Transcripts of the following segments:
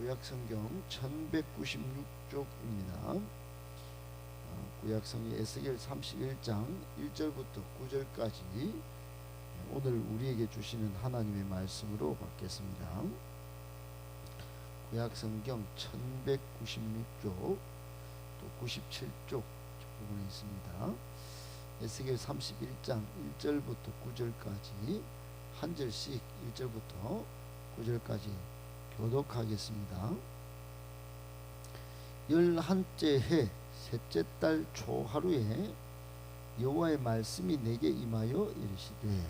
구약성경 1196쪽입니다. 구약성경 에스겔 31장 1절부터 9절까지 오늘 우리에게 주시는 하나님의 말씀으로 받겠습니다. 구약성경 1196쪽 또 97쪽 부분에 있습니다. 에스겔 31장 1절부터 9절까지 한 절씩 1절부터 9절까지 교독하겠습니다. 11째 해 셋째 달 초하루에 여호와의 말씀이 내게 임하여 이르시되,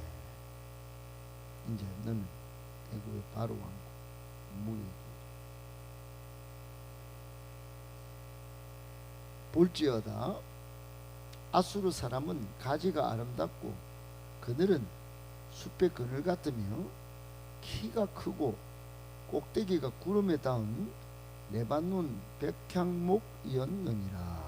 이제 너는 대구의 바로 왕국 무리 볼지어다 아수르 사람은 가지가 아름답고 그늘은 숲의 그늘 같으며 키가 크고 꼭대기가 구름에 닿은 레바논 백향목이었느니라.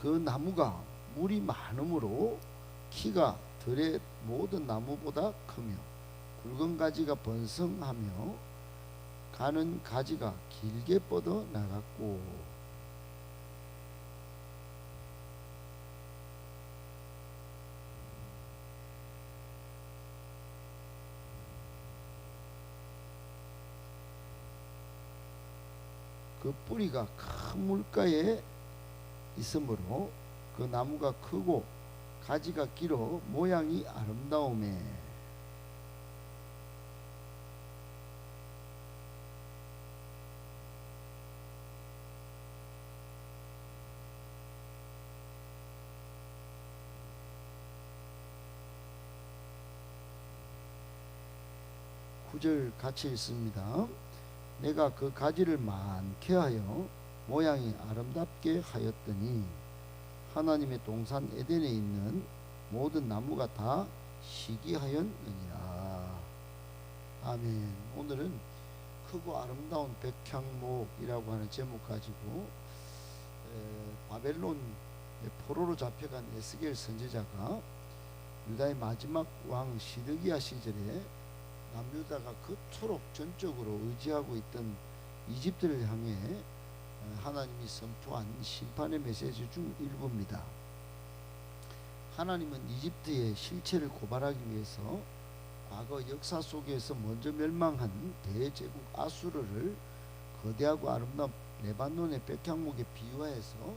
그 나무가 물이 많으므로 키가 들의 모든 나무보다 크며 굵은 가지가 번성하며 가는 가지가 길게 뻗어 나갔고, 그 뿌리가 큰 물가에 있으므로 그 나무가 크고 가지가 길어 모양이 아름다우매 구절 같이 있습니다. 내가 그 가지를 많게 하여 모양이 아름답게 하였더니 하나님의 동산 에덴에 있는 모든 나무가 다 시기하였느니라. 아멘. 오늘은 크고 아름다운 백향목이라고 하는 제목 가지고 바벨론 포로로 잡혀간 에스겔 선지자가 유다의 마지막 왕 시드기야 시절에 남유다가 그토록 전적으로 의지하고 있던 이집트를 향해 하나님이 선포한 심판의 메시지 중 일부입니다. 하나님은 이집트의 실체를 고발하기 위해서 과거 역사 속에서 먼저 멸망한 대제국 아수르를 거대하고 아름다운 레바논의 백향목에 비유하여서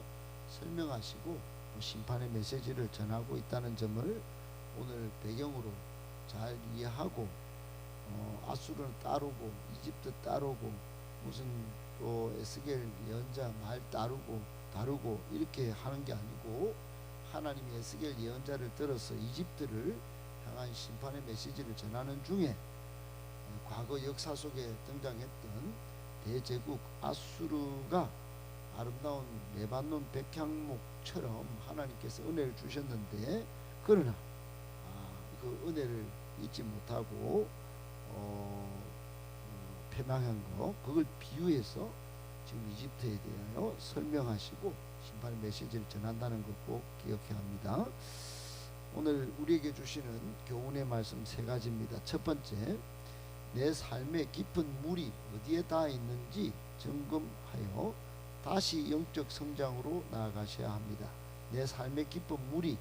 설명하시고 심판의 메시지를 전하고 있다는 점을 오늘 배경으로 잘 이해하고 아수르는 따르고 이집트 따르고 무슨 또 에스겔 예언자 말 다루고 이렇게 하는 게 아니고, 하나님이 에스겔 예언자를 들어서 이집트를 향한 심판의 메시지를 전하는 중에 과거 역사 속에 등장했던 대제국 아수르가 아름다운 레바논 백향목처럼 하나님께서 은혜를 주셨는데, 그러나 그 은혜를 잊지 못하고 패망한 거, 그걸 비유해서 지금 이집트에 대하여 설명하시고 심판의 메시지를 전한다는 것 꼭 기억해야 합니다. 오늘 우리에게 주시는 교훈의 말씀 세 가지입니다. 첫 번째, 내 삶의 깊은 물이 어디에 닿아 있는지 점검하여 다시 영적 성장으로 나아가셔야 합니다. 내 삶의 깊은 물이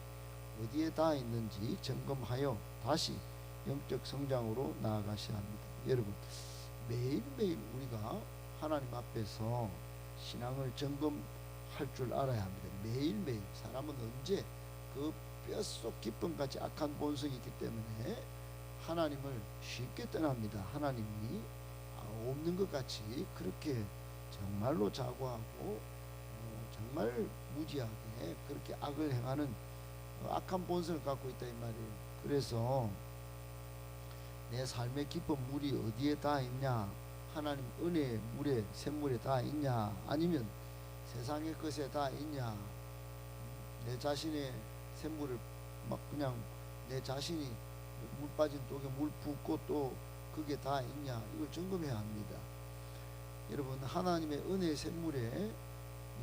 어디에 닿아 있는지 점검하여 다시 영적 성장으로 나아가셔야 합니다. 여러분, 매일매일 우리가 하나님 앞에서 신앙을 점검할 줄 알아야 합니다. 매일매일. 사람은 언제 그 뼛속 깊음까지 악한 본성이 있기 때문에 하나님을 쉽게 떠납니다. 하나님이 없는 것 같이 그렇게 정말로 자고하고 정말 무지하게 그렇게 악을 행하는 악한 본성을 갖고 있다 이 말이에요. 그래서 내 삶의 깊은 물이 어디에 닿아 있냐? 하나님 은혜의 물에, 샘물에 닿아 있냐? 아니면 세상의 것에 닿아 있냐? 내 자신의 샘물을 막 그냥 내 자신이 물 빠진 독에 물 붓고 또 그게 닿아 있냐? 이걸 점검해야 합니다. 여러분, 하나님의 은혜의 샘물에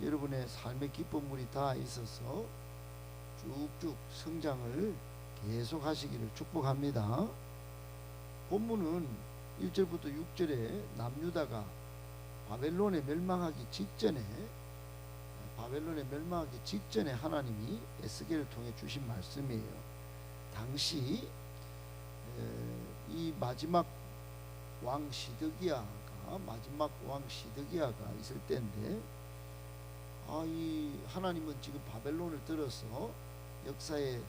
여러분의 삶의 기쁜 물이 다 있어서 쭉쭉 성장을 계속 하시기를 축복합니다. 본문은 1절부터 6절에 남유다가 바벨론에 멸망하기 직전에 하나님이 에스겔을 통해 주신 말씀이에요. 당시 이 마지막 왕 시드기야가 있을 때인데, 이 하나님은 지금 바벨론을 들어서 역사의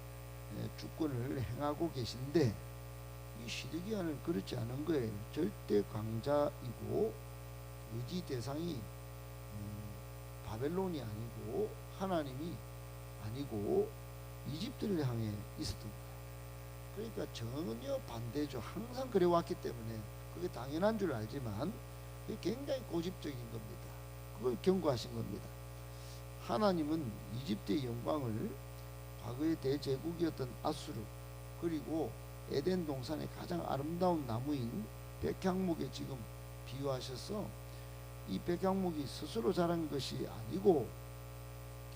주권을 행하고 계신데, 이 시드기야는 그렇지 않은 거예요. 절대 강자이고 의지 대상이 바벨론이 아니고 하나님이 아니고 이집트를 향해 있었던 거예요. 그러니까 전혀 반대죠. 항상 그래 왔기 때문에 그게 당연한 줄 알지만 그게 굉장히 고집적인 겁니다. 그걸 경고하신 겁니다. 하나님은 이집트의 영광을 과거의 대제국이었던 아수르, 그리고 에덴 동산의 가장 아름다운 나무인 백향목에 지금 비유하셔서, 이 백향목이 스스로 자란 것이 아니고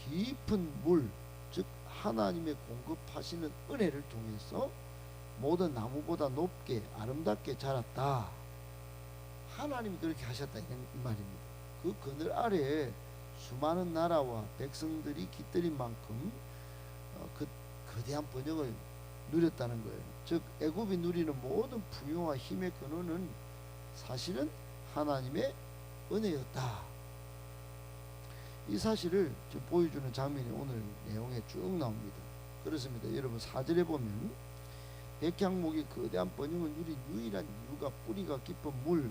깊은 물, 즉 하나님의 공급하시는 은혜를 통해서 모든 나무보다 높게 아름답게 자랐다. 하나님이 그렇게 하셨다 이 말입니다. 그 그늘 아래에 수많은 나라와 백성들이 깃들인 만큼 그 거대한 번영을 누렸다는 거예요. 즉 애굽이 누리는 모든 부유와 힘의 근원은 사실은 하나님의 은혜였다. 이 사실을 지금 보여주는 장면이 오늘 내용에 쭉 나옵니다. 그렇습니다. 여러분 4절에 보면 백향목이 거대한 번영을 누린 유일한 이유가 뿌리가 깊은 물,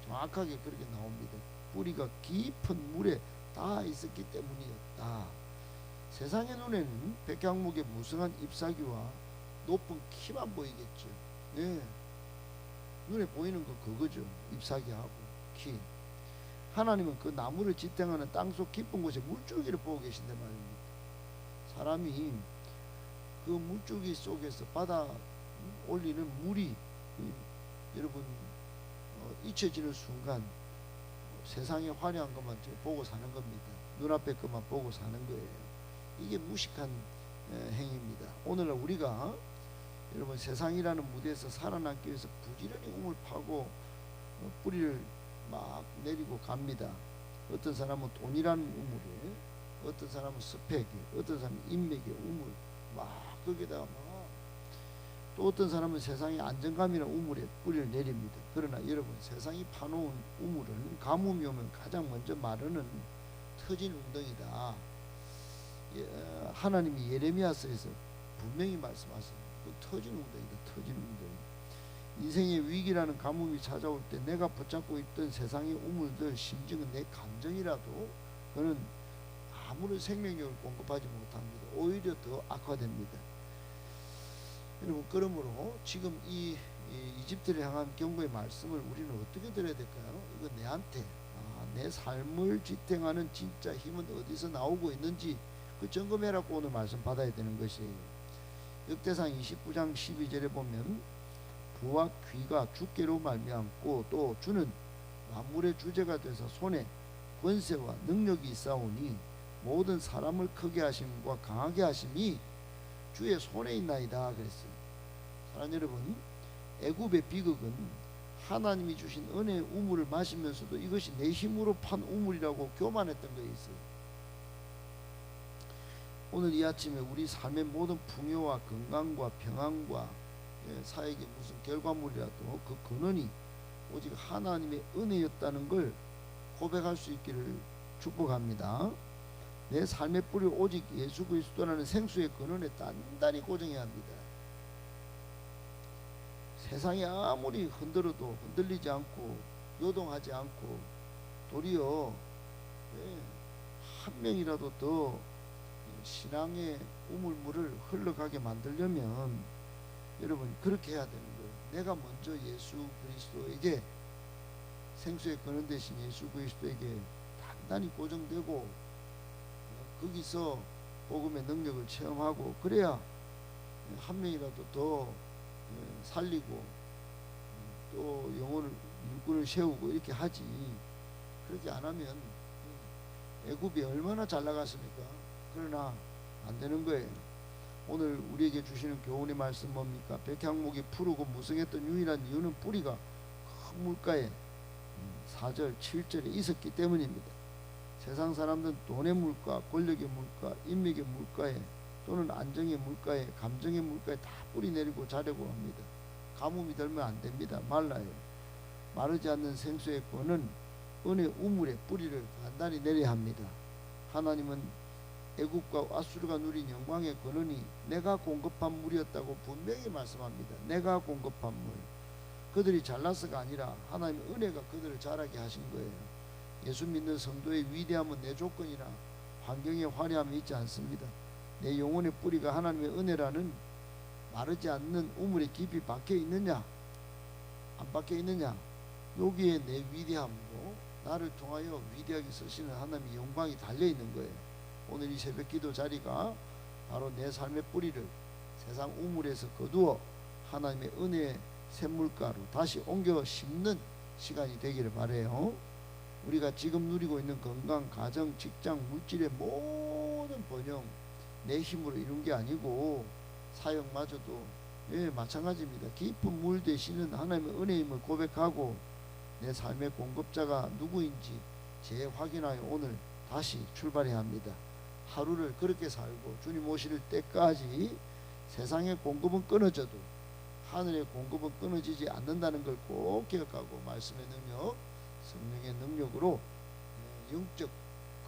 정확하게 그렇게 나옵니다. 뿌리가 깊은 물에 닿아 있었기 때문이었다. 세상의 눈에는 백향목의 무성한 잎사귀와 높은 키만 보이겠죠. 네. 눈에 보이는 거 그거죠. 잎사귀하고 키. 하나님은 그 나무를 지탱하는 땅속 깊은 곳에 물줄기를 보고 계신단 말입니다. 사람이 그 물줄기 속에서 받아 올리는 물이 여러분 잊혀지는 순간 세상의 화려한 것만 보고 사는 겁니다. 눈앞에 것만 보고 사는 거예요. 이게 무식한 행위입니다. 오늘날 우리가 여러분 세상이라는 무대에서 살아남기 위해서 부지런히 우물 파고 뿌리를 막 내리고 갑니다. 어떤 사람은 돈이라는 우물에, 어떤 사람은 스펙에, 어떤 사람은 인맥의 우물, 막 거기다가 막, 또 어떤 사람은 세상의 안정감이라는 우물에 뿌리를 내립니다. 그러나 여러분 세상이 파놓은 우물은 가뭄이 오면 가장 먼저 마르는 터진 웅덩이다. 하나님이 예레미야서에서 분명히 말씀하셨습니다. 그 터진 웅덩이다. 터진 웅덩이. 인생의 위기라는 가뭄이 찾아올 때 내가 붙잡고 있던 세상의 우물들, 심지어 내 감정이라도 그는 아무런 생명력을 공급하지 못합니다. 오히려 더 악화됩니다. 여러분, 그러므로 지금 이 이집트를 향한 경고의 말씀을 우리는 어떻게 들어야 될까요? 이거 내한테 내 삶을 지탱하는 진짜 힘은 어디서 나오고 있는지 그 점검해라고 오늘 말씀 받아야 되는 것이에요. 역대상 29장 12절에 보면 부와 귀가 주께로 말미암고 또 주는 만물의 주제가 되서 손에 권세와 능력이 있사오니 모든 사람을 크게 하심과 강하게 하심이 주의 손에 있나이다 그랬어요. 사랑하는 여러분, 애굽의 비극은 하나님이 주신 은혜의 우물을 마시면서도 이것이 내 힘으로 판 우물이라고 교만했던 거에 있어요. 오늘 이 아침에 우리 삶의 모든 풍요와 건강과 평안과 사역의 무슨 결과물이라도 그 근원이 오직 하나님의 은혜였다는 걸 고백할 수 있기를 축복합니다. 내 삶의 뿌리 오직 예수 그리스도라는 생수의 근원에 단단히 고정해야 합니다. 세상이 아무리 흔들어도 흔들리지 않고 요동하지 않고 도리어 한 명이라도 더 신앙의 우물물을 흘러가게 만들려면 여러분 그렇게 해야 되는 거예요. 내가 먼저 예수 그리스도에게, 생수의 근원 되신 예수 그리스도에게 단단히 고정되고 거기서 복음의 능력을 체험하고, 그래야 한 명이라도 더 살리고 또 영혼을 일꾼을 세우고 이렇게 하지. 그렇게 안 하면 애굽이 얼마나 잘 나갔습니까? 그러나 안 되는 거예요. 오늘 우리에게 주시는 교훈의 말씀 뭡니까? 백향목이 푸르고 무성했던 유일한 이유는 뿌리가 큰 물가에 4절 7절에 있었기 때문입니다. 세상 사람들은 돈의 물가, 권력의 물가, 인맥의 물가에 또는 안정의 물가에, 감정의 물가에 다 뿌리 내리고 자려고 합니다. 가뭄이 들면 안 됩니다. 말라요. 마르지 않는 생수의 권은 은혜 우물에 뿌리를 단단히 내려야 합니다. 하나님은 애굽과 아수르가 누린 영광의 근원이 내가 공급한 물이었다고 분명히 말씀합니다. 내가 공급한 물. 그들이 잘나서가 아니라 하나님의 은혜가 그들을 자라게 하신 거예요. 예수 믿는 성도의 위대함은 내 조건이나 환경의 화려함이 있지 않습니다. 내 영혼의 뿌리가 하나님의 은혜라는 마르지 않는 우물에 깊이 박혀 있느냐 안 박혀 있느냐, 여기에 내 위대함으로 나를 통하여 위대하게 쓰시는 하나님의 영광이 달려 있는 거예요. 오늘 이 새벽 기도 자리가 바로 내 삶의 뿌리를 세상 우물에서 거두어 하나님의 은혜의 샘물가로 다시 옮겨 심는 시간이 되기를 바라요. 우리가 지금 누리고 있는 건강, 가정, 직장, 물질의 모든 번영 내 힘으로 이룬 게 아니고 사역마저도 마찬가지입니다. 깊은 물 되시는 하나님의 은혜임을 고백하고 내 삶의 공급자가 누구인지 재확인하여 오늘 다시 출발해야 합니다. 하루를 그렇게 살고 주님 오실 때까지 세상의 공급은 끊어져도 하늘의 공급은 끊어지지 않는다는 걸 꼭 기억하고 말씀의 능력, 성령의 능력으로 영적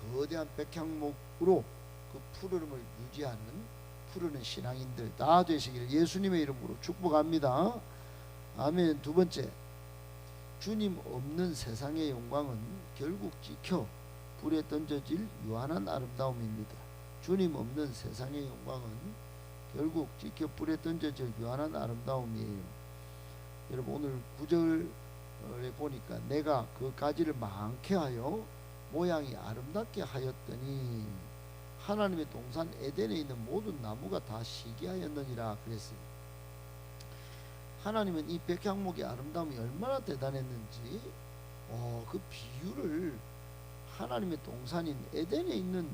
거대한 백향목으로 그 푸르름을 유지하는 푸르는 신앙인들 다 되시기를 예수님의 이름으로 축복합니다. 아멘. 두 번째, 주님 없는 세상의 영광은 결국 지켜 불에 던져질 유한한 아름다움입니다. 주님 없는 세상의 영광은 결국 지켜 불에 던져질 유한한 아름다움이에요. 여러분 오늘 9절에 보니까 내가 그 가지를 많게 하여 모양이 아름답게 하였더니 하나님의 동산 에덴에 있는 모든 나무가 다 시기하였느니라 그랬어요. 하나님은 이 백향목의 아름다움이 얼마나 대단했는지 그 비유를 하나님의 동산인 에덴에 있는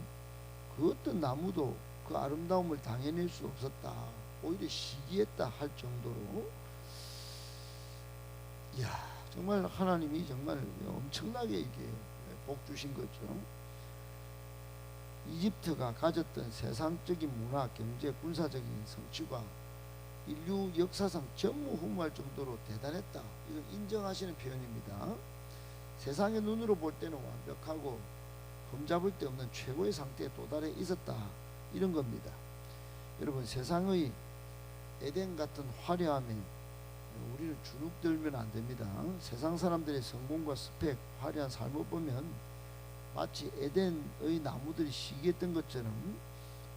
그 어떤 나무도 그 아름다움을 당해낼 수 없었다, 오히려 시기했다 할 정도로, 이야 정말 하나님이 정말 엄청나게 이게 복 주신 거죠. 이집트가 가졌던 세상적인 문화, 경제, 군사적인 성취가 인류 역사상 전무후무할 정도로 대단했다, 이건 인정하시는 표현입니다. 세상의 눈으로 볼 때는 완벽하고 흠잡을 데 없는 최고의 상태에 도달해 있었다, 이런 겁니다. 여러분 세상의 에덴 같은 화려함에 우리는 주눅들면 안 됩니다. 세상 사람들의 성공과 스펙, 화려한 삶을 보면 마치 에덴의 나무들이 시기했던 것처럼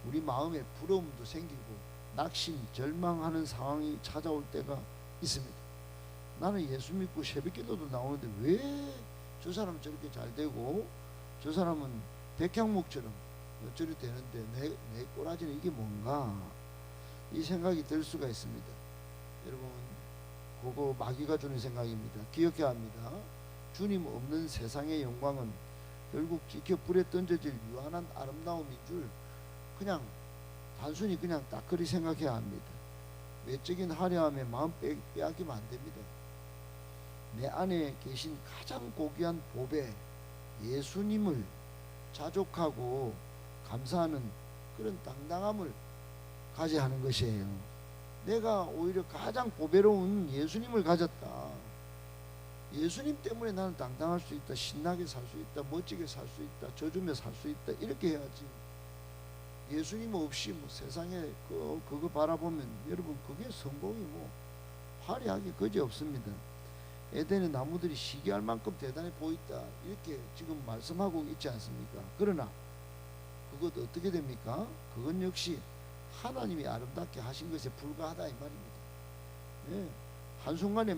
우리 마음에 부러움도 생기고 낙심, 절망하는 상황이 찾아올 때가 있습니다. 나는 예수 믿고 새벽기도도 나오는데 왜 저 사람은 저렇게 잘 되고 저 사람은 백향목처럼 어쩌려 되는데 내 꼬라지는 이게 뭔가, 이 생각이 들 수가 있습니다. 여러분 그거 마귀가 주는 생각입니다. 기억해야 합니다. 주님 없는 세상의 영광은 결국 지켜 불에 던져질 유한한 아름다움인 줄 그냥 단순히 그냥 딱 그리 생각해야 합니다. 외적인 화려함에 마음 빼앗기면 안 됩니다. 내 안에 계신 가장 고귀한 보배 예수님을 자족하고 감사하는 그런 당당함을 가져야 하는 것이에요. 내가 오히려 가장 보배로운 예수님을 가졌다, 예수님 때문에 나는 당당할 수 있다, 신나게 살 수 있다, 멋지게 살 수 있다, 져주며 살 수 있다, 이렇게 해야지. 예수님 없이 세상에 그거 바라보면 여러분 그게 성공이 화려하게 거지 없습니다. 에덴의 나무들이 시기할 만큼 대단해 보인다, 이렇게 지금 말씀하고 있지 않습니까? 그러나 그것 어떻게 됩니까? 그건 역시 하나님이 아름답게 하신 것에 불과하다 이 말입니다. 예, 한순간에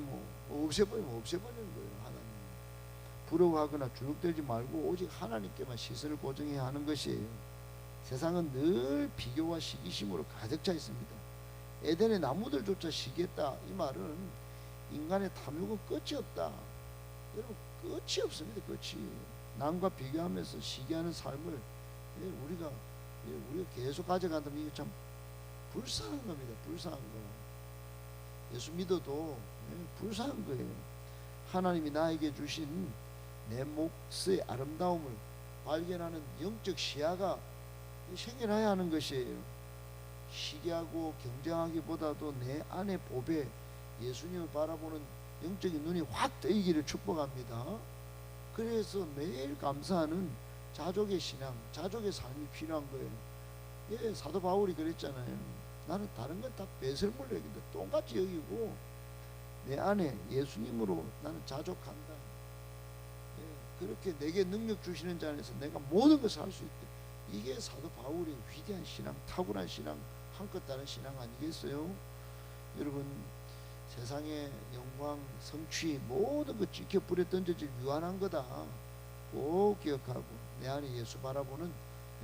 없애버리면 없애버리는 거예요. 하나님 부러워하거나 주눅들지 말고 오직 하나님께만 시선을 고정해야 하는 것이에요. 세상은 늘 비교와 시기심으로 가득 차 있습니다. 에덴의 나무들조차 시기했다, 이 말은 인간의 탐욕은 끝이 없다. 여러분 끝이 없습니다. 끝이. 남과 비교하면서 시기하는 삶을 우리가 계속 가져간다면 이게 참 불쌍한 겁니다. 불쌍한 거. 예수 믿어도 불쌍한 거예요. 하나님이 나에게 주신 내 몫의 아름다움을 발견하는 영적 시야가 생겨나야 하는 것이에요. 시기하고 경쟁하기보다도 내 안의 보배 예수님을 바라보는 영적인 눈이 확 뜨이기를 축복합니다. 그래서 매일 감사하는 자족의 신앙, 자족의 삶이 필요한 거예요. 예, 사도 바울이 그랬잖아요. 나는 다른 건 다 배설물로 여긴다. 똑같이 여기고 내 안에 예수님으로 나는 자족한다. 예, 그렇게 내게 능력 주시는 자 안에서 내가 모든 것을 할 수 있다. 이게 사도 바울의 위대한 신앙, 탁월한 신앙, 한껏 다른 신앙 아니겠어요? 여러분, 세상의 영광, 성취 모든 것 지켜 불에 던져질 유한한 거다. 꼭 기억하고 내 안에 예수 바라보는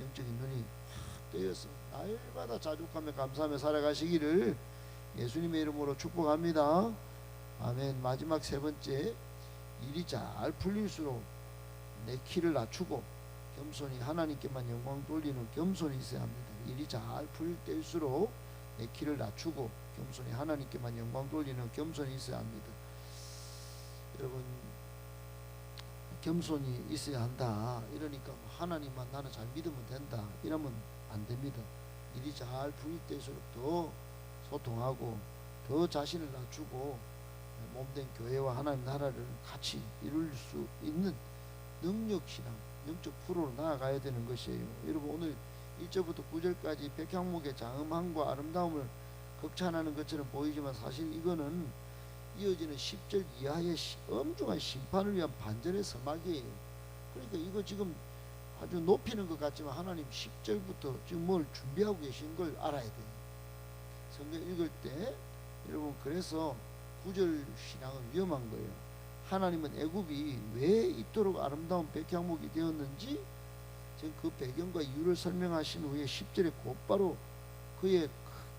영적인 눈이 확 뜨여서 날마다 자족하며 감사하며 살아가시기를 예수님의 이름으로 축복합니다. 아멘. 마지막 세 번째, 일이 잘 풀릴수록 내 키를 낮추고 겸손히 하나님께만 영광 돌리는 겸손이 있어야 합니다. 일이 잘 풀릴 때일수록 내 키를 낮추고 겸손히 하나님께만 영광 돌리는 겸손이 있어야 합니다. 여러분, 겸손이 있어야 한다. 이러니까 하나님만 나는 잘 믿으면 된다. 이러면 안 됩니다. 일이 잘 풀릴 때일수록 더 소통하고 더 자신을 낮추고 몸된 교회와 하나님 나라를 같이 이룰 수 있는 능력신앙, 영적 프로로 나아가야 되는 것이에요. 여러분, 오늘 1절부터 9절까지 백향목의 장엄함과 아름다움을 극찬하는 것처럼 보이지만 사실 이거는 이어지는 10절 이하의 엄중한 심판을 위한 반전의 서막이에요. 그러니까 이거 지금 아주 높이는 것 같지만 하나님 10절부터 지금 뭘 준비하고 계신 걸 알아야 돼요. 성경 읽을 때 여러분, 그래서 9절 신앙은 위험한 거예요. 하나님은 애굽이 왜 이토록 아름다운 백향목이 되었는지 지금 그 배경과 이유를 설명하신 후에 10절에 곧바로 그의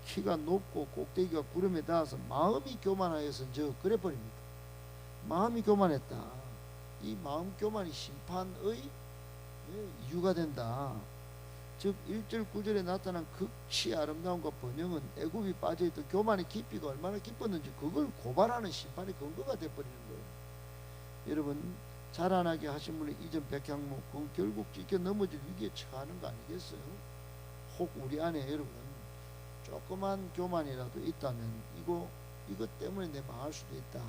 키가 높고 꼭대기가 구름에 닿아서 마음이 교만하여서 그래 버립니다. 마음이 교만했다. 이 마음 교만이 심판의 이유가 된다. 즉 1절 9절에 나타난 극치 아름다움과 번영은 애굽이 빠져있던 교만의 깊이가 얼마나 깊었는지 그걸 고발하는 심판의 근거가 되어버리는 거예요. 여러분, 자라나게 하신 분의 이전 백향목, 그건 결국 찢겨 넘어질 위기에 처하는 거 아니겠어요? 혹 우리 안에 여러분 조그만 교만이라도 있다면 이것 때문에 내 망할 수도 있다.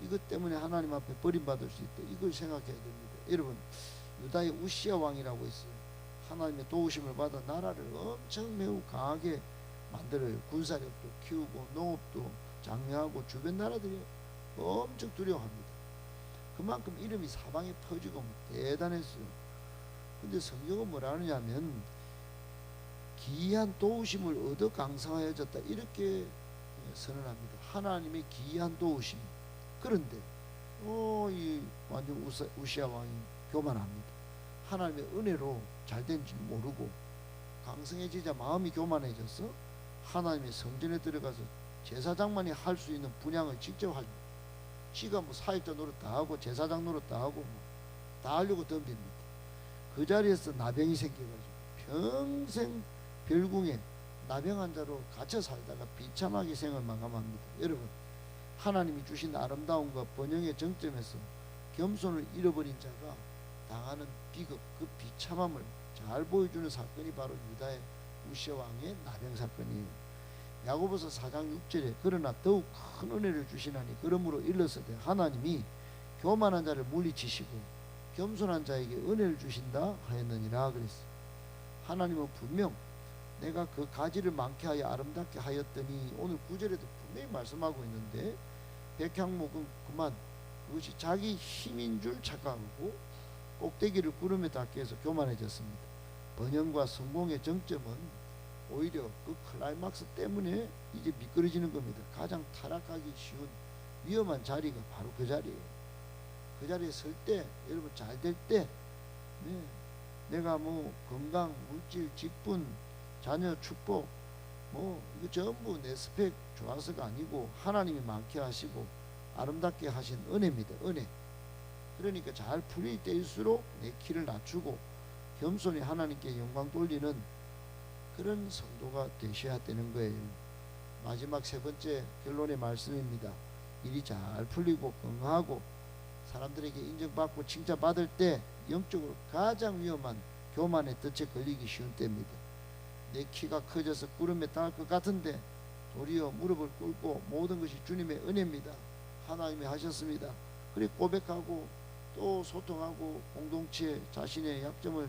이것 때문에 하나님 앞에 버림받을 수 있다. 이걸 생각해야 됩니다. 여러분, 유다의 우시야 왕이라고 있어요. 하나님의 도우심을 받아 나라를 엄청 매우 강하게 만들어요. 군사력도 키우고 농업도 장려하고 주변 나라들이 엄청 두려워합니다. 그만큼 이름이 사방에 퍼지고 대단했어요. 근데 성경은 뭐라 하느냐면 기이한 도우심을 얻어 강성하여졌다 이렇게 선언합니다. 하나님의 기이한 도우심. 그런데 이 완전 우시야 왕이 교만합니다. 하나님의 은혜로 잘된 줄 모르고 강성해지자 마음이 교만해져서 하나님의 성전에 들어가서 제사장만이 할 수 있는 분향을 직접 하죠. 지가 사역자 노릇 다 하고 제사장 노릇 다 하고 다 하려고 덤빕니다. 그 자리에서 나병이 생겨가지고 평생 별궁에 나병 환자로 갇혀 살다가 비참하게 생을 마감합니다. 여러분, 하나님이 주신 아름다움과 번영의 정점에서 겸손을 잃어버린 자가 당하는 비극, 그 비참함을 잘 보여주는 사건이 바로 유다의 우시야 왕의 나병 사건이에요. 야고보서 4장 6절에 그러나 더욱 큰 은혜를 주시나니 그러므로 일러서되 하나님이 교만한 자를 물리치시고 겸손한 자에게 은혜를 주신다 하였느니라 그랬어요. 하나님은 분명 내가 그 가지를 많게 하여 아름답게 하였더니 오늘 9절에도 분명히 말씀하고 있는데 백향목은 그만 그것이 자기 힘인 줄 착각하고 꼭대기를 구름에 닿게 해서 교만해졌습니다. 번영과 성공의 정점은 오히려 그 클라이막스 때문에 이제 미끄러지는 겁니다. 가장 타락하기 쉬운 위험한 자리가 바로 그 자리예요. 그 자리에 설 때 여러분 잘 될 때 내가 건강, 물질, 직분, 자녀 축복 이거 전부 내 스펙 좋아서가 아니고 하나님이 많게 하시고 아름답게 하신 은혜입니다. 은혜. 그러니까 잘 풀릴 때일수록 내 키를 낮추고 겸손히 하나님께 영광 돌리는 그런 성도가 되셔야 되는 거예요. 마지막 세 번째 결론의 말씀입니다. 일이 잘 풀리고 건강하고 사람들에게 인정받고 칭찬받을 때 영적으로 가장 위험한 교만의 덫에 걸리기 쉬운 때입니다. 내 키가 커져서 구름에 닿을 것 같은데 도리어 무릎을 꿇고 모든 것이 주님의 은혜입니다. 하나님이 하셨습니다. 그리고 고백하고 또 소통하고 공동체 자신의 약점을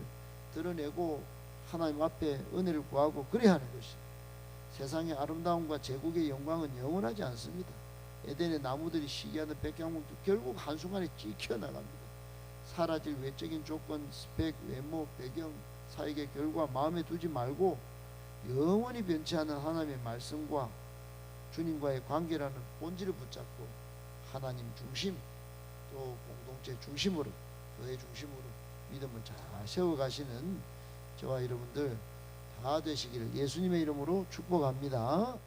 드러내고 하나님 앞에 은혜를 구하고 그래야 하는 것이. 세상의 아름다움과 제국의 영광은 영원하지 않습니다. 에덴의 나무들이 시기하는 백향목도 결국 한순간에 찍혀 나갑니다. 사라질 외적인 조건, 스펙, 외모, 배경, 사역의 결과 마음에 두지 말고 영원히 변치 않는 하나님의 말씀과 주님과의 관계라는 본질을 붙잡고 하나님 중심 또 공동체 중심으로 교회 중심으로 믿음을 잘 세워가시는 저와 여러분들 다 되시기를 예수님의 이름으로 축복합니다.